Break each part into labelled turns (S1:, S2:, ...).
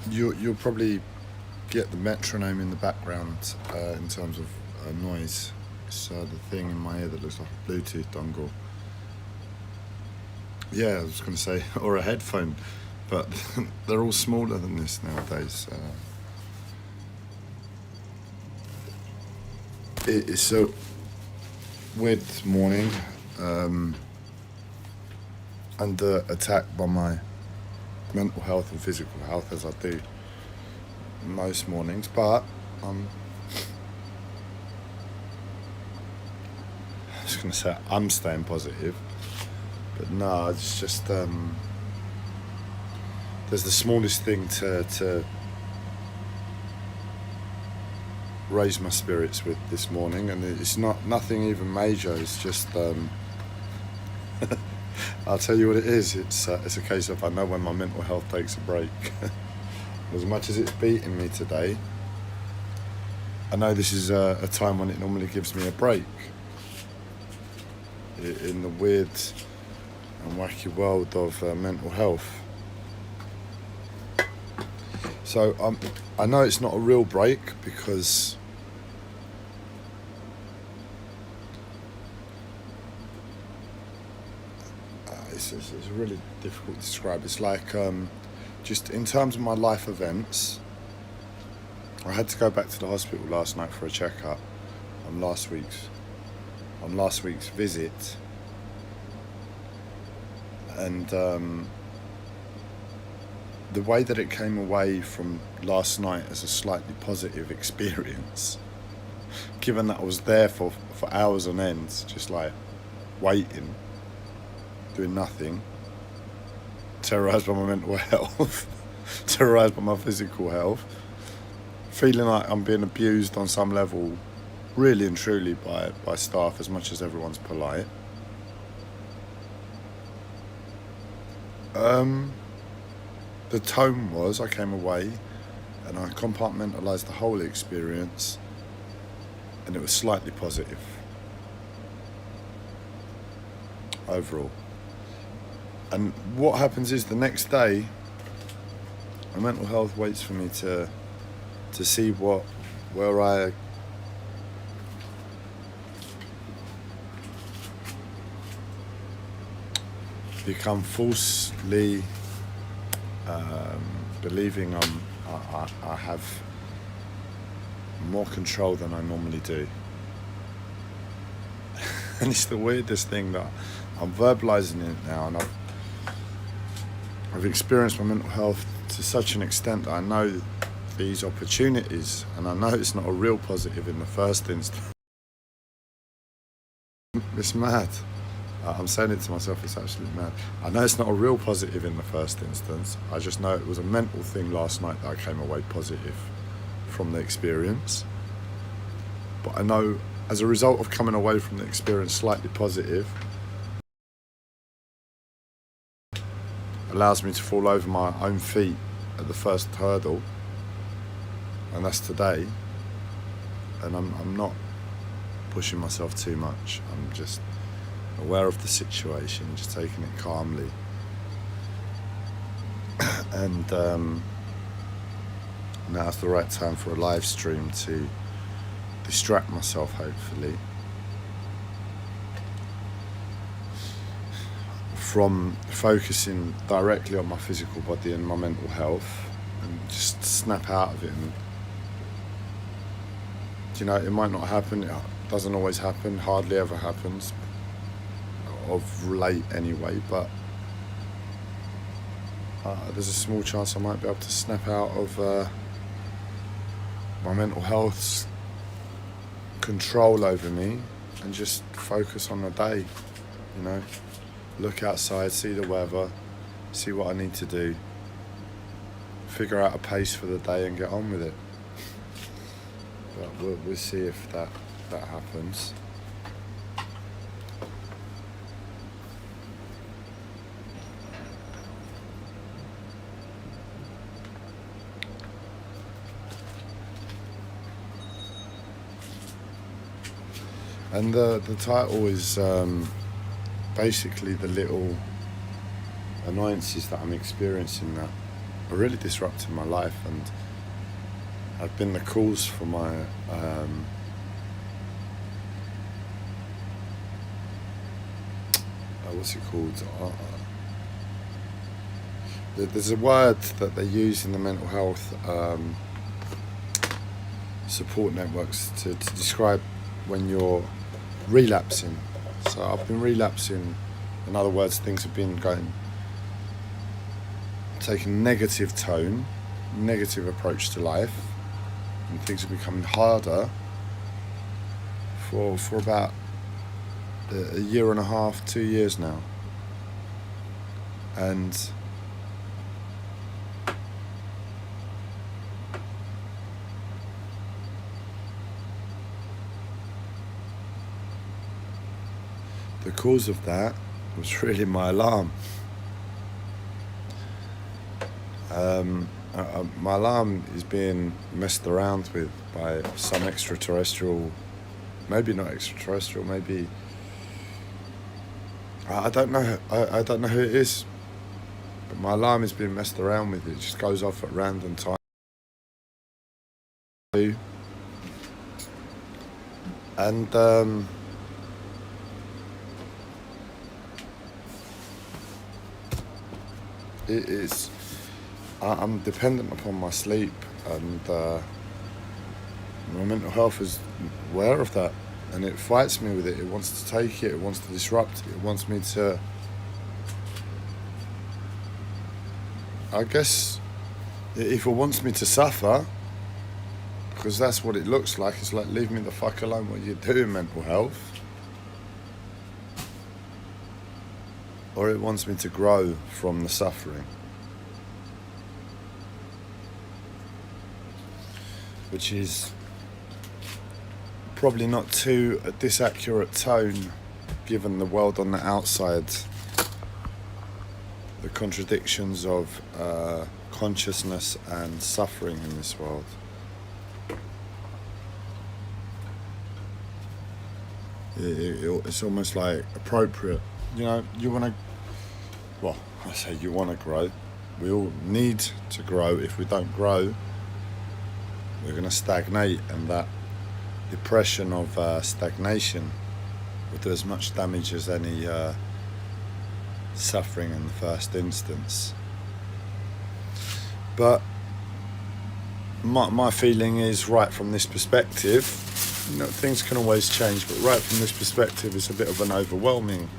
S1: You'll probably get the metronome in the background in terms of noise. It's the thing in my ear that looks like a Bluetooth dongle. Yeah, I was going to say, or a headphone, but they're all smaller than this nowadays. It's a weird morning, under attack by my mental health and physical health, as I do most mornings, but I was going to say I'm staying positive, but no, it's just there's the smallest thing to raise my spirits with this morning, and it's nothing even major. It's just I'll tell you what it is. It's a case of I know when my mental health takes a break. As much as it's beating me today, I know this is a time when it normally gives me a break in the weird and wacky world of mental health. So I know it's not a real break because it's really difficult to describe. It's like just in terms of my life events, I had to go back to the hospital last night for a checkup on last week's visit, and the way that it came away from last night as a slightly positive experience, given that I was there for hours on end, just like waiting, doing nothing, terrorised by my mental health, terrorised by my physical health, feeling like I'm being abused on some level, really and truly by staff, as much as everyone's polite. The tone was, I came away and I compartmentalised the whole experience, and it was slightly positive overall. And what happens is the next day, my mental health waits for me to see where I become falsely believing I have more control than I normally do. And it's the weirdest thing that I'm verbalizing it now, and I've experienced my mental health to such an extent that I know these opportunities, and I know it's not a real positive in the first instance. It's mad. I'm saying it to myself, it's absolutely mad. I know it's not a real positive in the first instance. I just know it was a mental thing last night that I came away positive from the experience. But I know as a result of coming away from the experience slightly positive, allows me to fall over my own feet at the first hurdle, and that's today. And I'm not pushing myself too much. I'm just aware of the situation, just taking it calmly. And now's the right time for a live stream to distract myself, hopefully, from focusing directly on my physical body and my mental health, and just snap out of it. And you know, it might not happen, it doesn't always happen, hardly ever happens, of late anyway, but there's a small chance I might be able to snap out of my mental health's control over me and just focus on the day, you know, look outside, see the weather, see what I need to do, figure out a pace for the day and get on with it. But we'll see if that happens. And the title is basically the little annoyances that I'm experiencing are really disrupting my life, and have been the cause for my what's it called? There's a word that they use in the mental health support networks to describe when you're relapsing. So I've been relapsing. In other words, things have been taking negative tone, negative approach to life, and things are becoming harder for about a year and a half, 2 years now. And the cause of that was really my alarm. My alarm is being messed around with by some extraterrestrial, maybe not extraterrestrial, maybe I don't know. I don't know who it is, but my alarm is being messed around with. It just goes off at random times. And it's I'm dependent upon my sleep, and my mental health is aware of that, and it fights me with it. It wants to take it. It wants to disrupt it. It wants me to, I guess, if it wants me to suffer, because that's what it looks like. It's like, leave me the fuck alone. What you're doing, mental health. Or it wants me to grow from the suffering, which is probably not too a disaccurate tone, given the world on the outside, the contradictions of consciousness and suffering in this world. It's almost like appropriate. You know, you want to, well, I say you want to grow. We all need to grow. If we don't grow, we're going to stagnate, and that depression of stagnation will do as much damage as any suffering in the first instance. But my feeling is, right from this perspective, you know, things can always change, but right from this perspective, it's a bit of an overwhelming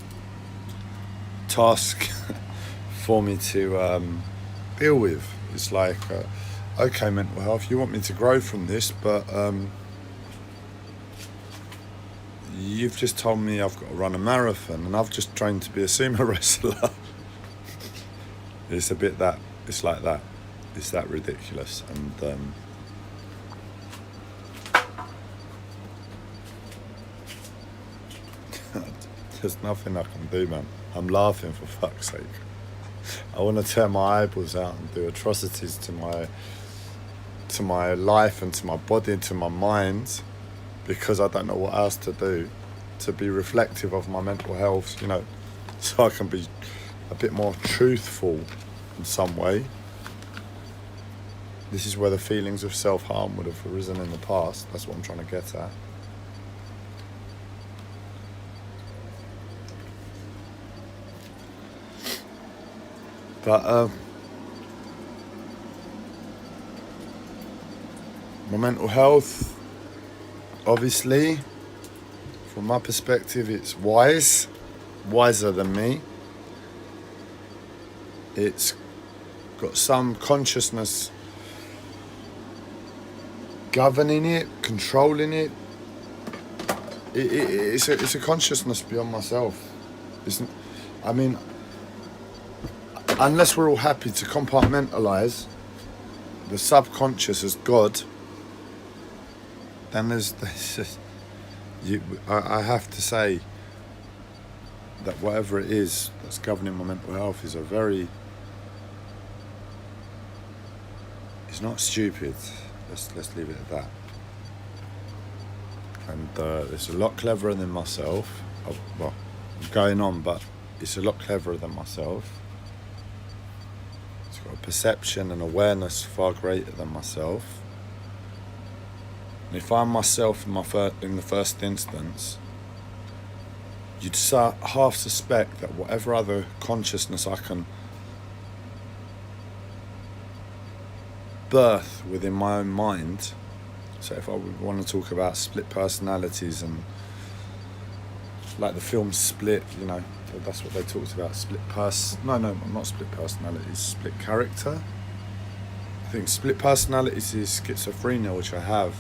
S1: task for me to deal with. It's like, okay, mental health, you want me to grow from this, but you've just told me I've got to run a marathon, and I've just trained to be a sumo wrestler. It's a bit that, it's like that. It's that ridiculous, and there's nothing I can do, man. I'm laughing, for fuck's sake. I want to tear my eyeballs out and do atrocities to my life and to my body and to my mind, because I don't know what else to do to be reflective of my mental health, you know, so I can be a bit more truthful in some way. This is where the feelings of self-harm would have arisen in the past. That's what I'm trying to get at. But my mental health, obviously, from my perspective, it's wiser than me. It's got some consciousness governing it, controlling it. It's a consciousness beyond myself. I mean, unless we're all happy to compartmentalise the subconscious as God, then there's just, I have to say that whatever it is that's governing my mental health is it's not stupid. Let's leave it at that. And it's a lot cleverer than myself. Well, I'm going on, but it's a lot cleverer than myself. It's got a perception and awareness far greater than myself. And if I'm myself in the first instance, you'd half suspect that whatever other consciousness I can birth within my own mind. So if I would want to talk about split personalities, and like the film Split, you know, that's what they talked about. No, not split personalities, split character. I think split personalities is schizophrenia, which I have,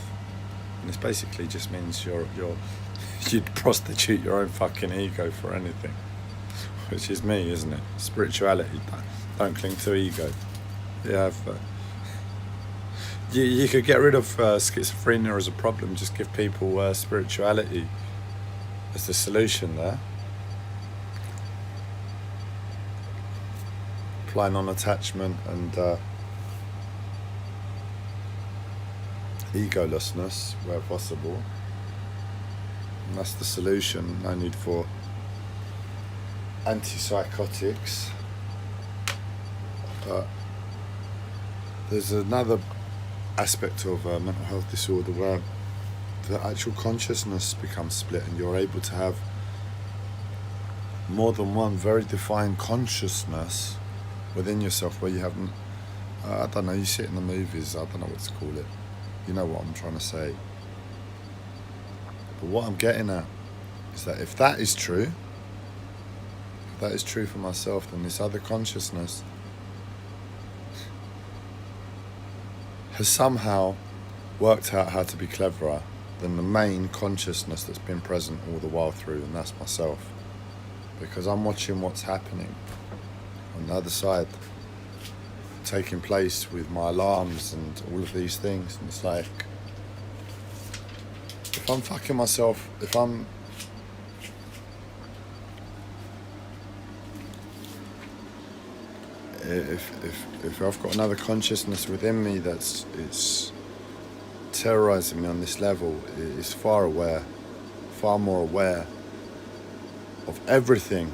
S1: and it basically just means you'd prostitute your own fucking ego for anything, which is me, isn't it? Spirituality, don't cling to ego. You could get rid of schizophrenia as a problem, just give people spirituality as the solution there. Apply non-attachment and egolessness where possible. And that's the solution. No need for antipsychotics. But there's another aspect of mental health disorder where the actual consciousness becomes split, and you're able to have more than one very defined consciousness within yourself, where you haven't, I don't know, you see it in the movies, I don't know what to call it, you know what I'm trying to say. But what I'm getting at is that if that is true for myself, then this other consciousness has somehow worked out how to be cleverer than the main consciousness that's been present all the while through, and that's myself. Because I'm watching what's happening on the other side, taking place with my alarms and all of these things, and it's like, if I'm fucking myself, if I've got another consciousness within me it's terrorizing me on this level, it's far more aware of everything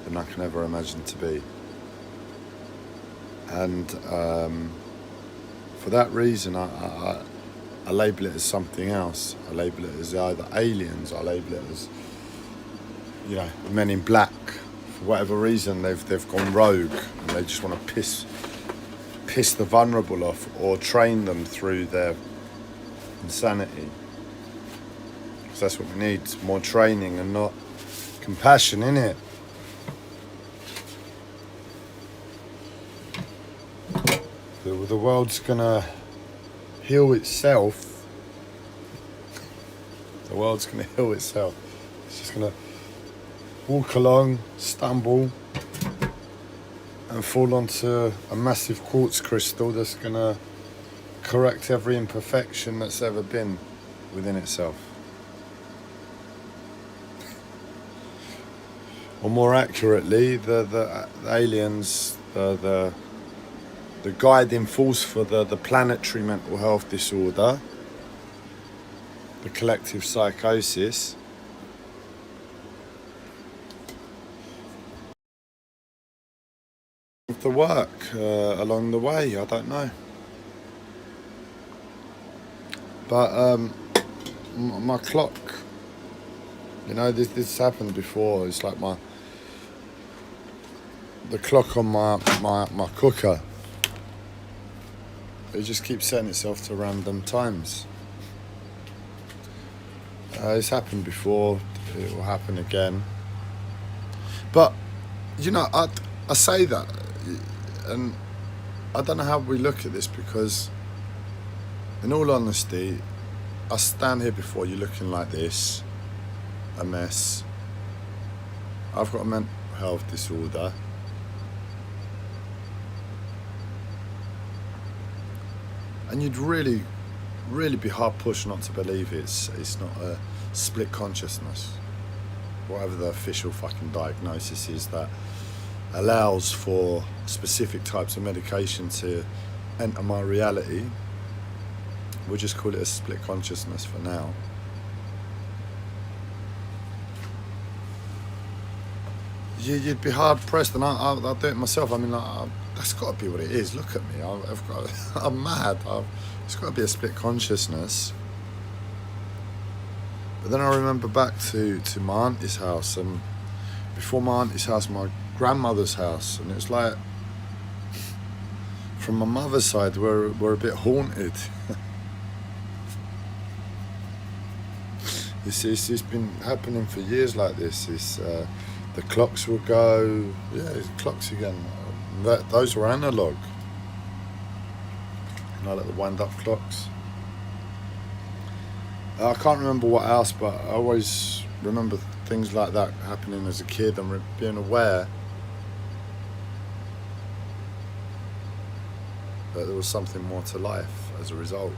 S1: than I can ever imagine to be. And for that reason, I label it as something else. I label it as either aliens, I label it as, you know, men in black. For whatever reason, they've gone rogue, and they just want to piss the vulnerable off, or train them through their insanity. Because that's what we need, more training and not compassion, innit? The world's gonna heal itself. The world's gonna heal itself. It's just gonna walk along, stumble, and fall onto a massive quartz crystal that's gonna correct every imperfection that's ever been within itself. Or more accurately, the aliens, the guiding force for the planetary mental health disorder, the collective psychosis, the work along the way, I don't know. But my clock, you know, this happened before. It's like the clock on my cooker, it just keeps setting itself to random times. It's happened before, it will happen again. But, you know, I say that, and I don't know how we look at this, because in all honesty, I stand here before you looking like this, a mess. I've got a mental health disorder. And you'd really, really be hard pushed not to believe it's not a split consciousness. Whatever the official fucking diagnosis is that allows for specific types of medication to enter my reality. We'll just call it a split consciousness for now. you'd be hard pressed, and I'll do it myself. I mean, that's got to be what it is. Look at me. I'm mad. It's got to be a split consciousness. But then I remember back to my auntie's house, and before my auntie's house, my grandmother's house, and it's like, from my mother's side, we're a bit haunted. It's been happening for years like this. The clocks will go, it's clocks again. Those were analog. Like the wind-up clocks. I can't remember what else, but I always remember things like that happening as a kid and being aware that there was something more to life as a result.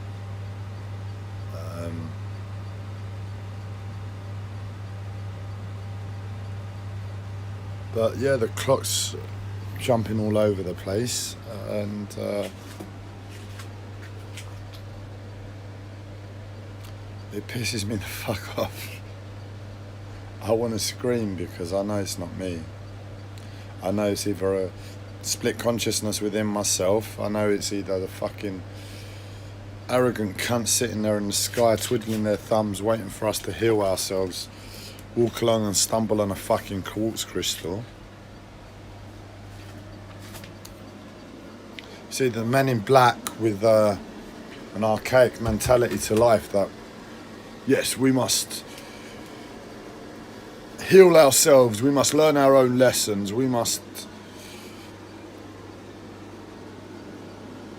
S1: But yeah, the clock's jumping all over the place, and it pisses me the fuck off. I want to scream because I know it's not me. I know it's either a split consciousness within myself. I know it's either the fucking arrogant cunts sitting there in the sky twiddling their thumbs waiting for us to heal ourselves, walk along and stumble on a fucking quartz crystal. See, the men in black with an archaic mentality to life that, yes, we must heal ourselves, we must learn our own lessons, we must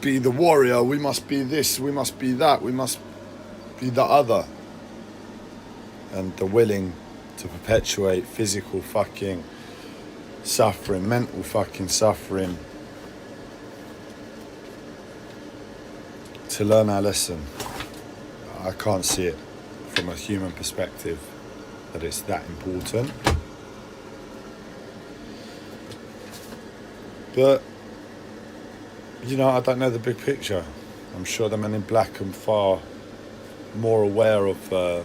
S1: be the warrior, we must be this, we must be that, we must be the other. And they're willing to perpetuate physical fucking suffering, mental fucking suffering, to learn our lesson. I can't see it from a human perspective that it's that important. But, you know, I don't know the big picture. I'm sure the men in black are far more aware of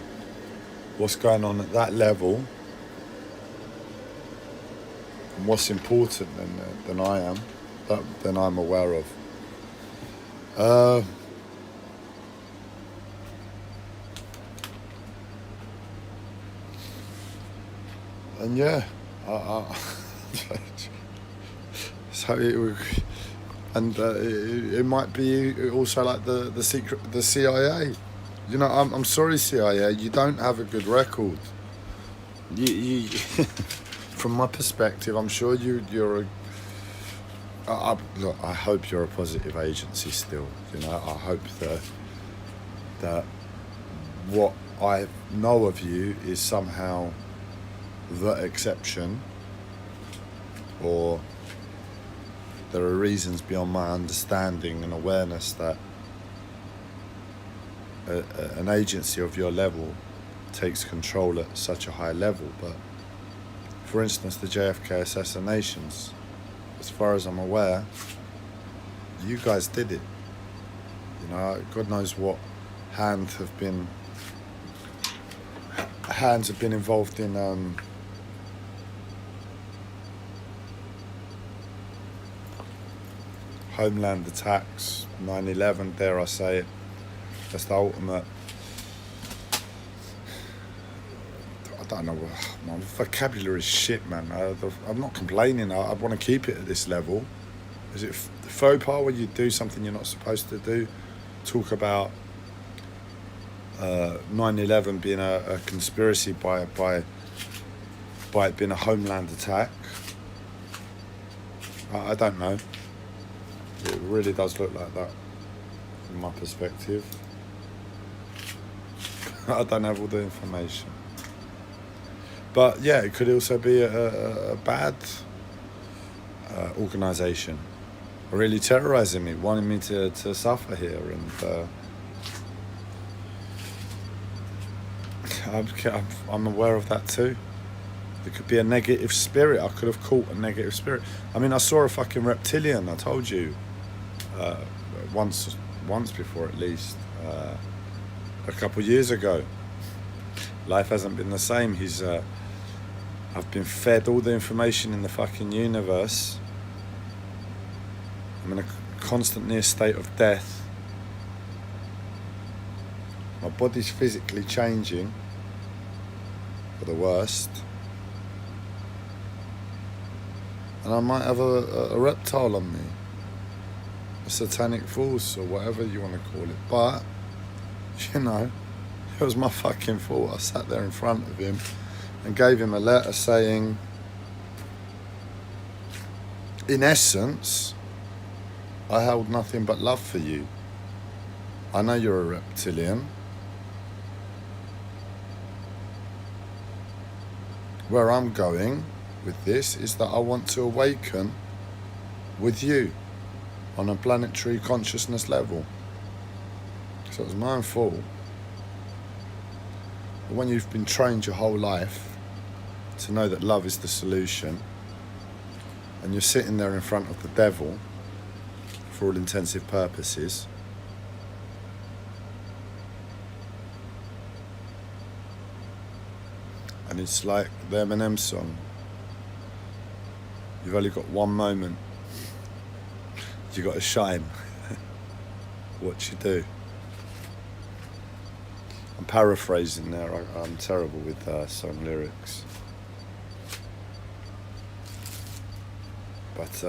S1: what's going on at that level and what's important than I am, than I'm aware of. And yeah, so it might be also like the CIA. You know, I'm sorry, CIA, you don't have a good record. You from my perspective, I'm sure you're look, I hope you're a positive agency still. You know, I hope that what I know of you is somehow the exception, or there are reasons beyond my understanding and awareness that an agency of your level takes control at such a high level. But for instance, the JFK assassinations, as far as I'm aware, you guys did it. You know, God knows what hands have been involved in homeland attacks, 9/11, dare I say it. That's the ultimate. I don't know, my vocabulary is shit, man. I'm not complaining, I want to keep it at this level. Is it faux pas when you do something you're not supposed to do? Talk about 9/11 being a conspiracy by it being a homeland attack? I don't know. It really does look like that from my perspective. I don't have all the information. But yeah, it could also be a bad organisation, really terrorising me, wanting me to suffer here, and I'm aware of that too. There could be a negative spirit. I could have caught a negative spirit. I mean, I saw a fucking reptilian, I told you, once before at least, a couple of years ago. Life hasn't been the same. I've been fed all the information in the fucking universe. I'm in a constant near state of death. My body's physically changing for the worst. And I might have a reptile on me. A satanic force or whatever you want to call it. But, you know, it was my fucking fault. I sat there in front of him and gave him a letter saying, in essence, I held nothing but love for you. I know you're a reptilian. Where I'm going with this is that I want to awaken with you on a planetary consciousness level. So it was my own fault. But when you've been trained your whole life to know that love is the solution, and you're sitting there in front of the devil for all intensive purposes, and it's like the Eminem song, you've only got one moment, you got to shine. What you do. I'm paraphrasing there, I'm terrible with song lyrics. But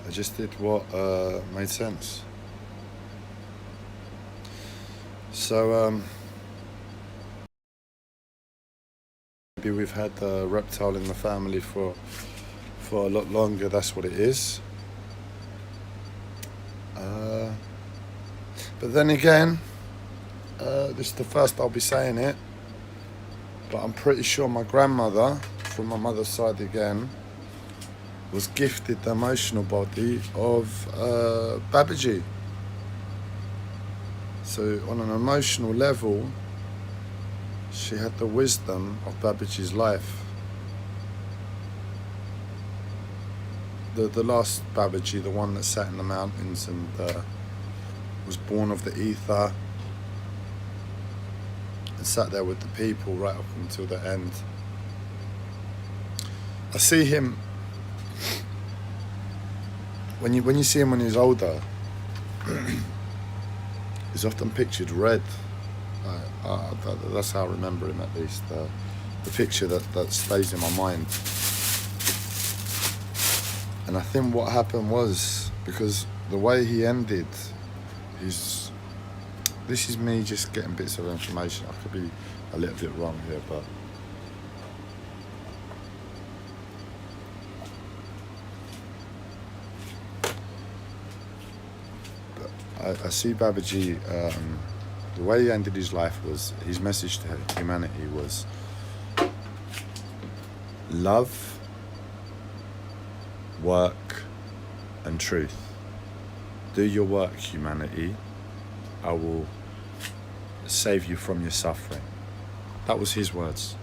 S1: I just did what made sense. So maybe we've had a reptile in the family for a lot longer. That's what it is. But then again, this is the first I'll be saying it, but I'm pretty sure my grandmother, from my mother's side again, was gifted the emotional body of Babaji. So on an emotional level, she had the wisdom of Babaji's life. The last Babaji, the one that sat in the mountains and was born of the ether and sat there with the people right up until the end. I see him, when you see him when he's older, he's often pictured red. That's how I remember him, at least. The picture that stays in my mind. And I think what happened was, because the way he ended, this is me just getting bits of information. I could be a little bit wrong here, but I see Babaji, the way he ended his life was, his message to humanity was love, work and truth. Do your work, humanity. I will save you from your suffering. That was his words.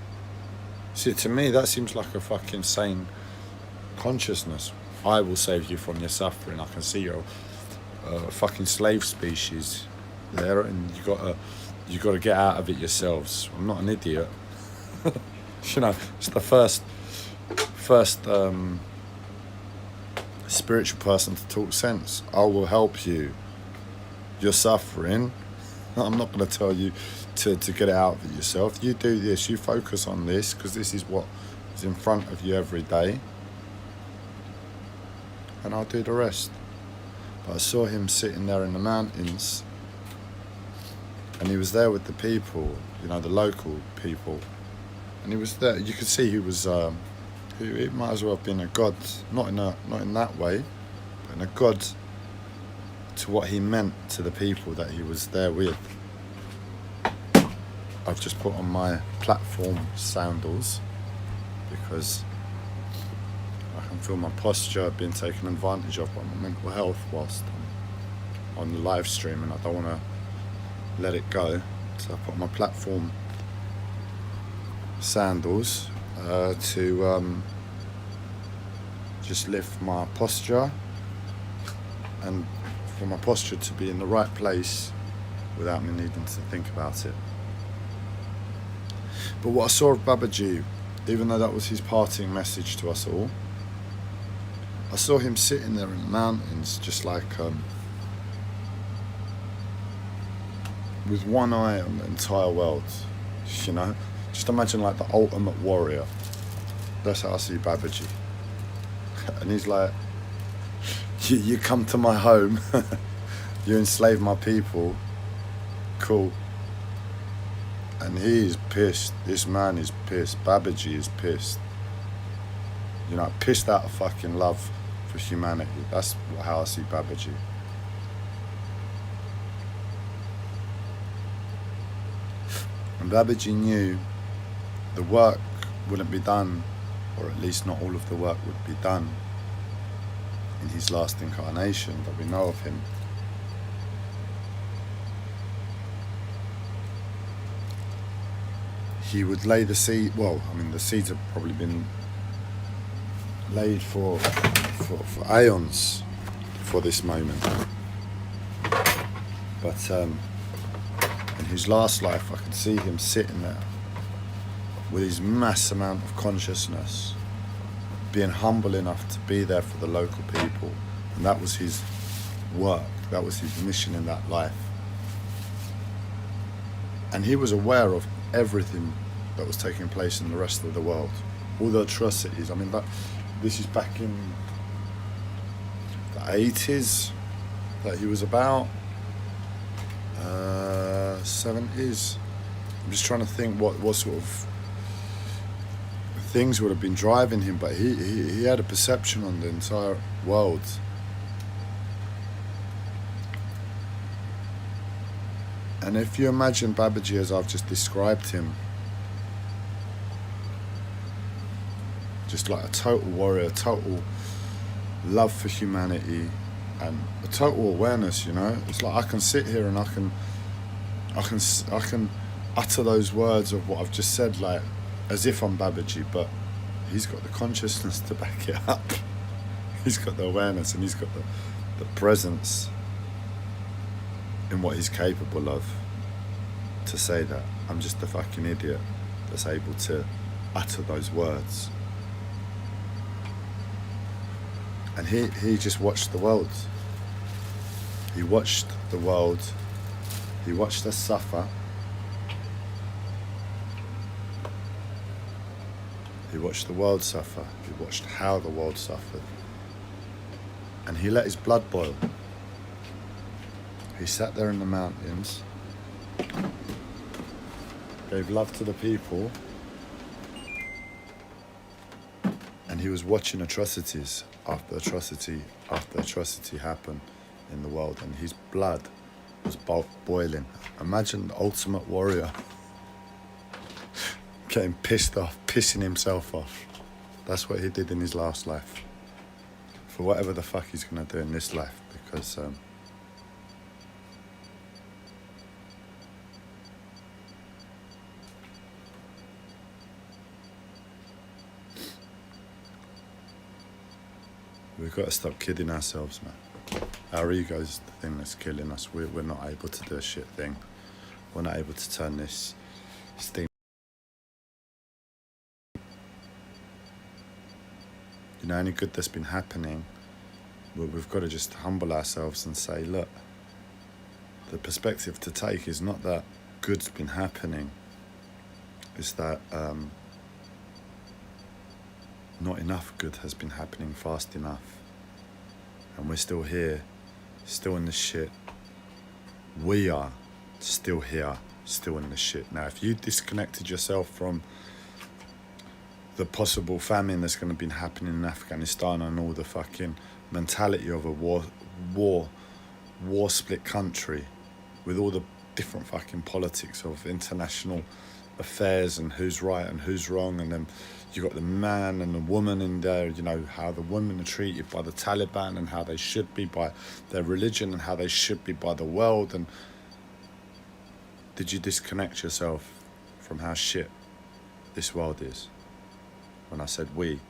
S1: See, to me, that seems like a fucking sane consciousness. I will save you from your suffering. I can see you're a fucking slave species there, and you got to get out of it yourselves. I'm not an idiot. You know, it's the first spiritual person to talk sense. I will help you. You're suffering. I'm not going to tell you to get it out of it yourself. You do this. You focus on this, because this is what is in front of you every day. And I'll do the rest. But I saw him sitting there in the mountains, and he was there with the people, you know, the local people. And he was there. You could see he was. He might as well have been a god, not in that way, but in a god to what he meant to the people that he was there with. I've just put on my platform sandals because I can feel my posture being taken advantage of by my mental health whilst I'm on the live stream, and I don't want to let it go. So I put on my platform sandals to just lift my posture, and for my posture to be in the right place without me needing to think about it. But what I saw of Babaji, even though that was his parting message to us all, I saw him sitting there in the mountains, just like with one eye on the entire world, you know? Just imagine like the ultimate warrior. That's how I see Babaji. And he's like, you come to my home, you enslave my people, cool. And he is pissed. This man is pissed. Babaji is pissed. You know, pissed out of fucking love for humanity. That's how I see Babaji. And Babaji knew the work wouldn't be done, or at least not all of the work would be done in his last incarnation that we know of him. He would lay the seed. Well, I mean, the seeds have probably been laid for aeons for this moment. But in his last life, I could see him sitting there with his mass amount of consciousness, being humble enough to be there for the local people. And that was his work. That was his mission in that life. And he was aware of everything that was taking place in the rest of the world, all the atrocities. I mean, this is back in the 80s that he was about, 70s. I'm just trying to think what sort of things would have been driving him, but he had a perception on the entire world. And if you imagine Babaji as I've just described him, just like a total warrior, total love for humanity, and a total awareness, you know. It's like I can sit here and I can utter those words of what I've just said, like as if I'm Babaji, but he's got the consciousness to back it up. He's got the awareness and he's got the presence in what he's capable of to say that. I'm just a fucking idiot that's able to utter those words. And he just watched the world. He watched the world. He watched us suffer. He watched the world suffer. He watched how the world suffered. And he let his blood boil. He sat there in the mountains, gave love to the people, and he was watching atrocities after atrocity after atrocity happen in the world, and his blood was boiling. Imagine the ultimate warrior getting pissed off, pissing himself off. That's what he did in his last life, for whatever the fuck he's gonna do in this life, because we've got to stop kidding ourselves, man. Our ego's the thing that's killing us. We're not able to do a shit thing. We're not able to turn this thing. You know, any good that's been happening, we've got to just humble ourselves and say, look, the perspective to take is not that good's been happening. It's that not enough good has been happening fast enough. And we're still here, still in the shit. We are still here, still in the shit. Now, if you disconnected yourself from the possible famine that's going to be happening in Afghanistan and all the fucking mentality of a war split country, with all the different fucking politics of international affairs and who's right and who's wrong, and then you got the man and the woman in there, you know, how the women are treated by the Taliban and how they should be by their religion and how they should be by the world. And did you disconnect yourself from how shit this world is? When I said we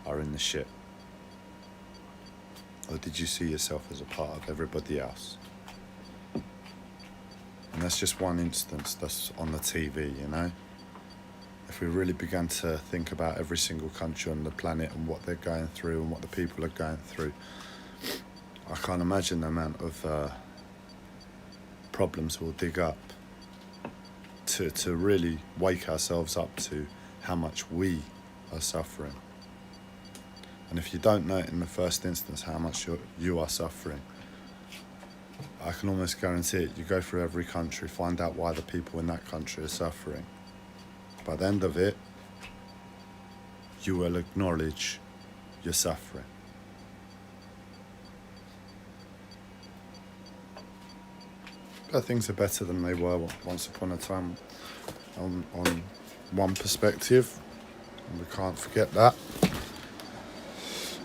S1: are in the shit. Or did you see yourself as a part of everybody else? And that's just one instance that's on the TV, you know? If we really began to think about every single country on the planet and what they're going through and what the people are going through, I can't imagine the amount of problems we'll dig up to really wake ourselves up to how much we are suffering. And if you don't know it in the first instance how much you are suffering, I can almost guarantee it. You go through every country, find out why the people in that country are suffering. By the end of it, you will acknowledge your suffering. But things are better than they were once upon a time on one perspective, and we can't forget that.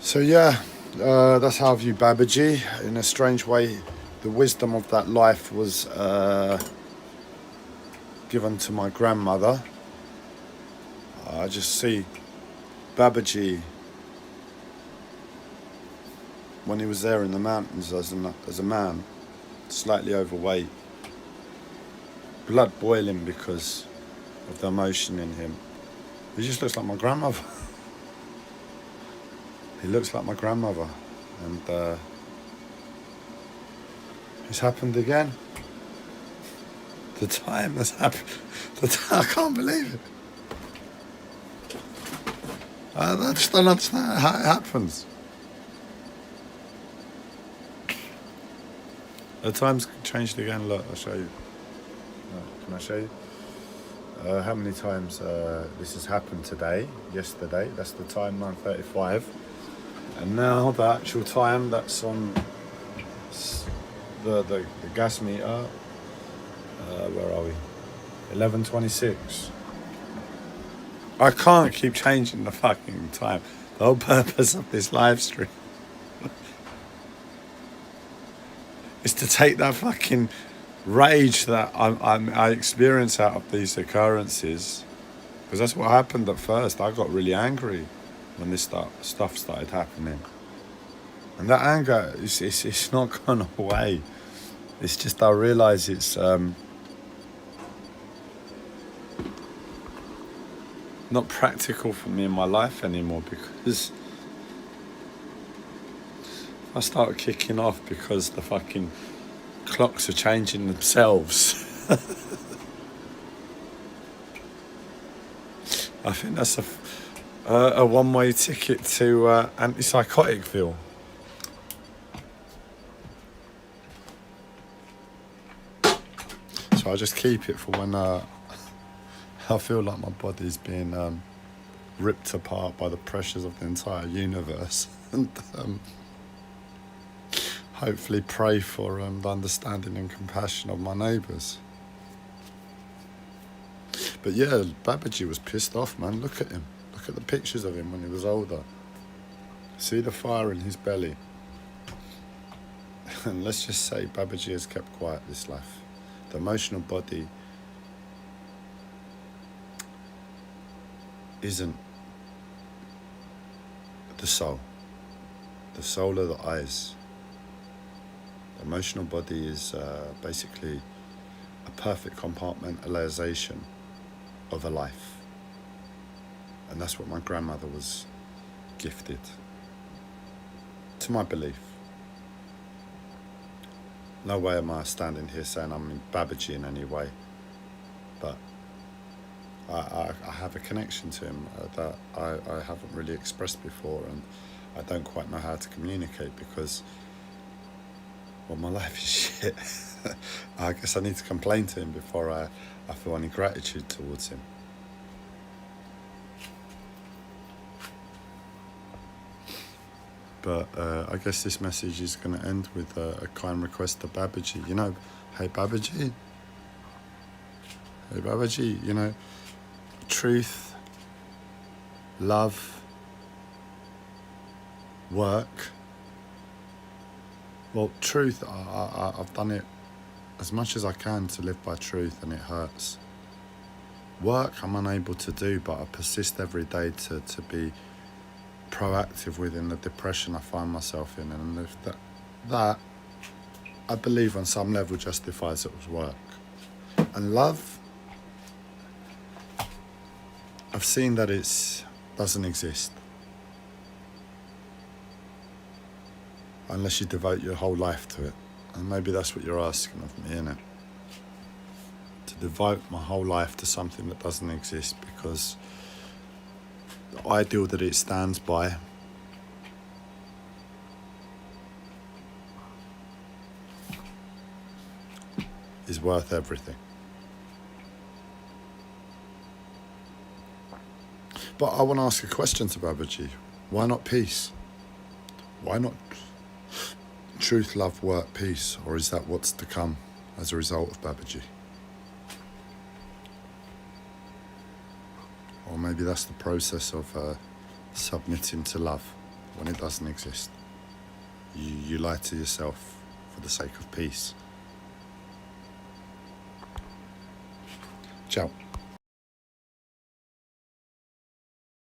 S1: So yeah, that's how I view Babaji. In a strange way, the wisdom of that life was given to my grandmother. I just see Babaji when he was there in the mountains as a man, slightly overweight, blood boiling because of the emotion in him. He just looks like my grandmother. He looks like my grandmother, and it's happened again. The time has happened. I can't believe it. I just don't understand how it happens. The time's changed again. Look, I'll show you. Can I show you? How many times this has happened today? Yesterday. That's the time, 9:35. And now the actual time that's on the gas meter. Where are we? 11:26. I can't keep changing the fucking time. The whole purpose of this live stream is to take that fucking rage that I experience out of these occurrences, because that's what happened at first. I got really angry when this stuff started happening, and that anger it's not gone away. It's just I realise it's not practical for me in my life anymore, because I start kicking off because the fucking clocks are changing themselves. I think that's a one-way ticket to antipsychoticville. So I just keep it for when I feel like my body's being ripped apart by the pressures of the entire universe, and hopefully pray for the understanding and compassion of my neighbours. But yeah, Babaji was pissed off, man. Look at him. Look at the pictures of him when he was older. See the fire in his belly. And let's just say Babaji has kept quiet this life. The emotional body isn't the soul. The soul are the eyes. The emotional body is basically a perfect compartmentalization of a life. And that's what my grandmother was gifted, to my belief. No way am I standing here saying I'm in Babaji in any way, but I have a connection to him that I haven't really expressed before, and I don't quite know how to communicate because, well, my life is shit. I guess I need to complain to him before I feel any gratitude towards him. But I guess this message is going to end with a kind request to Babaji. You know, hey Babaji. Hey Babaji, you know, truth, love, work. Well, truth, I've done it as much as I can to live by truth, and it hurts. Work I'm unable to do, but I persist every day to be proactive with in the depression I find myself in, and if that I believe on some level justifies it as work. And love, I've seen that it doesn't exist unless you devote your whole life to it. And maybe that's what you're asking of me, innit? To devote my whole life to something that doesn't exist, because the ideal that it stands by is worth everything. But I want to ask a question to Babaji. Why not peace? Why not truth, love, work, peace? Or is that what's to come as a result of Babaji? Or maybe that's the process of submitting to love when it doesn't exist. You lie to yourself for the sake of peace. Ciao.